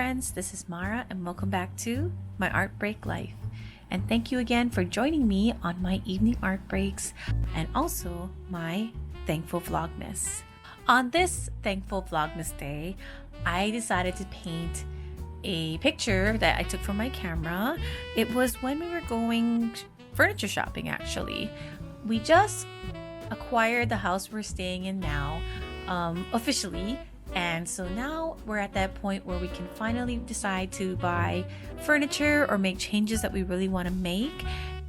friends, this is Mara and welcome back to my art break life. And thank you again for joining me on my evening art breaks and also my thankful Vlogmas. On this thankful Vlogmas day, I decided to paint a picture that I took from my camera. It was when we were going furniture shopping actually. We just acquired the house we're staying in now officially. And so now we're at that point where we can finally decide to buy furniture or make changes that we really want to make.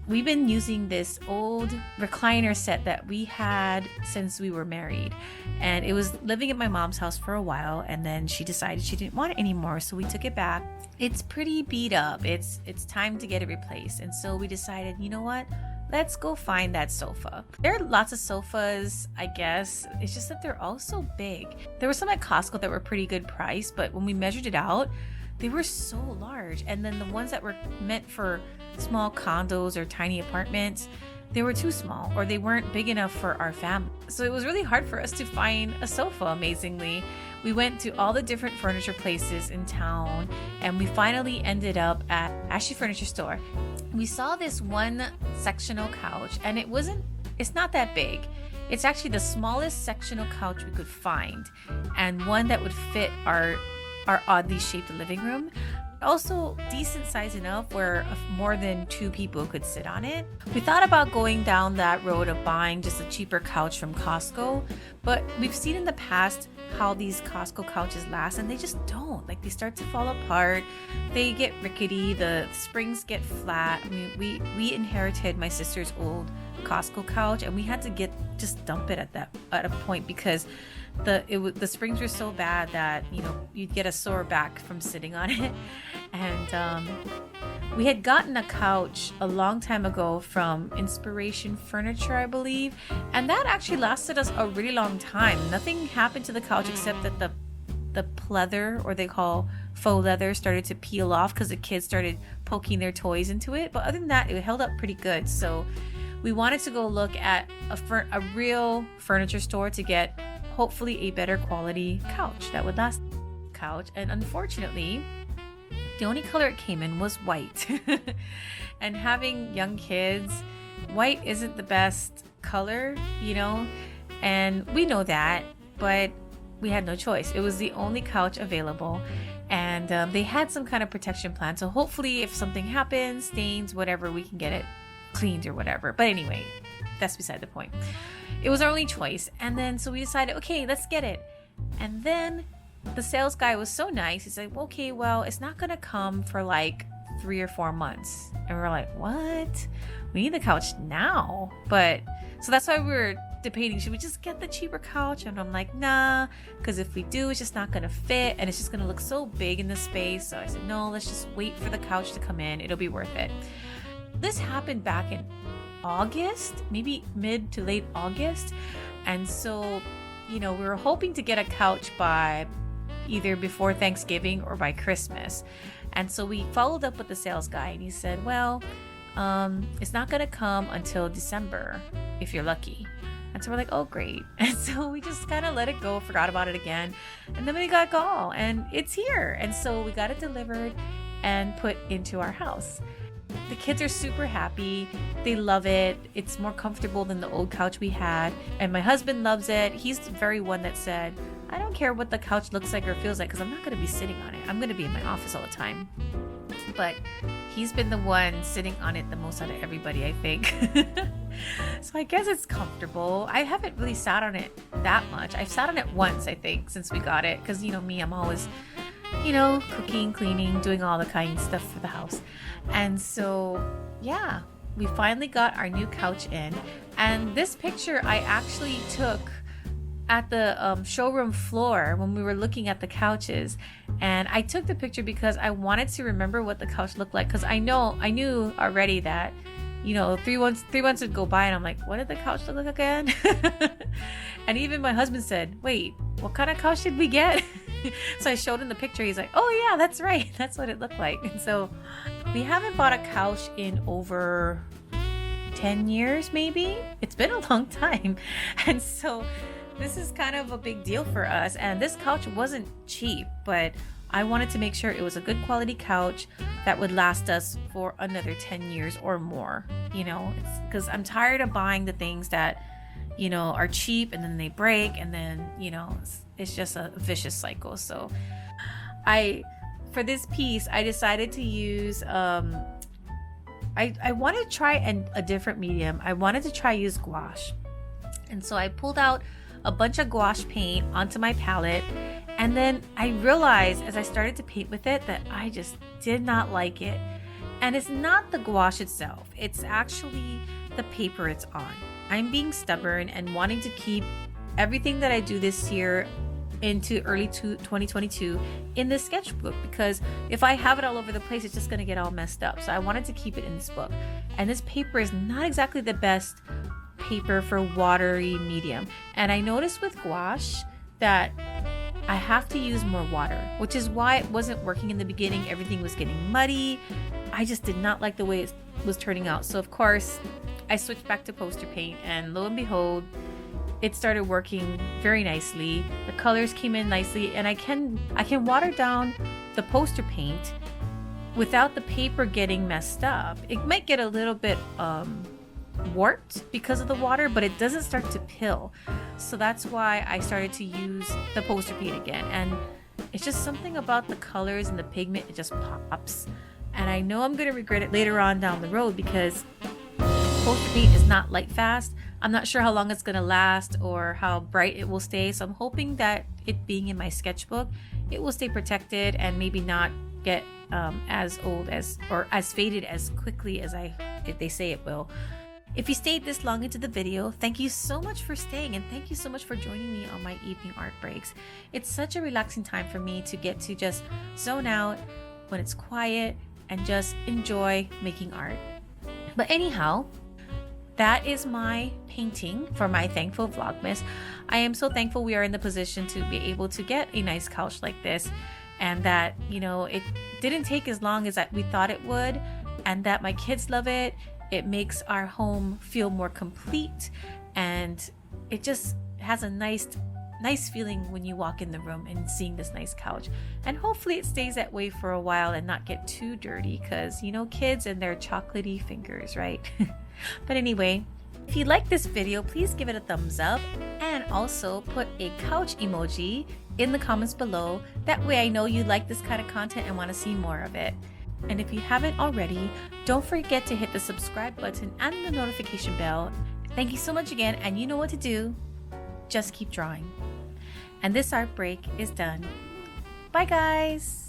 We've been using this old recliner set that we had since we were married. And it was living at my mom's house for a while, and then she decided she didn't want it anymore, so we took it back. It's pretty beat up. It's time to get it replaced. And so we decided, you know what? Let's go find that sofa. There are lots of sofas, I guess. It's just that they're all so big. There were some at Costco that were pretty good price, but when we measured it out, they were so large. And then the ones that were meant for small condos or tiny apartments, they were too small or they weren't big enough for our family. So it was really hard for us to find a sofa, amazingly. We went to all the different furniture places in town and we finally ended up at Ashley Furniture Store. We saw this one sectional couch and it's not that big. It's actually the smallest sectional couch we could find and one that would fit our oddly shaped living room. Also decent size enough where more than two people could sit on it. We thought about going down that road of buying just a cheaper couch from Costco, but we've seen in the past how these Costco couches last and they just don't. Like they start to fall apart, they get rickety, the springs get flat. I mean, we inherited my sister's old Costco couch and we had to just dump it at a point because the springs were so bad that you'd get a sore back from sitting on it. And we had gotten a couch a long time ago from Inspiration Furniture, I believe, and that actually lasted us a really long time. Nothing happened to the couch except that the pleather, or they call faux leather, started to peel off because the kids started poking their toys into it. But other than that, it held up pretty good. So we wanted to go look at a real furniture store to get hopefully a better quality couch that would last. And unfortunately, the only color it came in was white. And having young kids, white isn't the best color, and we know that, but we had no choice. It was the only couch available, and they had some kind of protection plan, so hopefully if something happens, stains, whatever, we can get it cleaned or whatever. But anyway, that's beside the point. It was our only choice. And then so we decided, okay, let's get it. And then the sales guy was so nice. He's like, okay, well, it's not gonna come for like 3 or 4 months. And we're like, what? We need the couch now. But so that's why we were debating, should we just get the cheaper couch? And I'm like, nah, because if we do, it's just not gonna fit and it's just gonna look so big in the space. So I said, no, let's just wait for the couch to come in. It'll be worth it. This happened back in August, maybe mid to late August. And so, we were hoping to get a couch by either before Thanksgiving or by Christmas. And so we followed up with the sales guy and he said, well, it's not going to come until December if you're lucky. And so we're like, oh, great. And so we just kind of let it go, forgot about it again. And then we got a call and it's here. And so we got it delivered and put into our house. The kids are super happy. They love it. It's more comfortable than the old couch we had. And my husband loves it. He's the very one that said, I don't care what the couch looks like or feels like because I'm not going to be sitting on it. I'm going to be in my office all the time. But he's been the one sitting on it the most out of everybody, I think. So I guess it's comfortable. I haven't really sat on it that much. I've sat on it once, I think, since we got it. Because, me, I'm always cooking, cleaning, doing all the kind of stuff for the house. And so, yeah, we finally got our new couch in. And this picture I actually took at the showroom floor when we were looking at the couches. And I took the picture because I wanted to remember what the couch looked like. Because I knew already that, 3 months would go by and I'm like, what did the couch look like again? And even my husband said, wait, what kind of couch did we get? So I showed him the picture. He's like, oh yeah, that's right. That's what it looked like. And so we haven't bought a couch in over 10 years, maybe. It's been a long time. And so this is kind of a big deal for us. And this couch wasn't cheap, but I wanted to make sure it was a good quality couch that would last us for another 10 years or more. You know, it's because I'm tired of buying the things that, you know, are cheap and then they break, and then, you know, it's just a vicious cycle. So for this piece, I decided to use, I wanted to try a different medium. I wanted to try use gouache. And so I pulled out a bunch of gouache paint onto my palette. And then I realized as I started to paint with it that I just did not like it. And it's not the gouache itself. It's actually the paper it's on. I'm being stubborn and wanting to keep everything that I do this year into early 2022 in this sketchbook, because if I have it all over the place, it's just going to get all messed up. So I wanted to keep it in this book. And this paper is not exactly the best paper for watery medium. And I noticed with gouache that I have to use more water, which is why it wasn't working in the beginning. Everything was getting muddy. I just did not like the way it was turning out. So of course I switched back to poster paint, and lo and behold, it started working very nicely. The colors came in nicely, and I can water down the poster paint without the paper getting messed up. It might get a little bit warped because of the water, but it doesn't start to pill. So that's why I started to use the poster paint again. And it's just something about the colors and the pigment, it just pops. And I know I'm going to regret it later on down the road, because poster paint is not light fast. I'm not sure how long it's going to last or how bright it will stay. So I'm hoping that it being in my sketchbook, it will stay protected and maybe not get as old as, or as faded as quickly as they say it will. If you stayed this long into the video, thank you so much for staying, and thank you so much for joining me on my evening art breaks. It's such a relaxing time for me to get to just zone out when it's quiet and just enjoy making art. But anyhow, that is my painting for my thankful Vlogmas. I am so thankful we are in the position to be able to get a nice couch like this, and that, you know, it didn't take as long as we thought it would, and that my kids love it. It makes our home feel more complete, and it just has a nice feeling when you walk in the room and seeing this nice couch. And hopefully it stays that way for a while and not get too dirty, because, you know, kids and their chocolatey fingers, right? But anyway, if you like this video, please give it a thumbs up, and also put a couch emoji in the comments below. That way I know you like this kind of content and want to see more of it. And if you haven't already, don't forget to hit the subscribe button and the notification bell. Thank you so much again, and you know what to do. Just keep drawing. And this art break is done. Bye guys!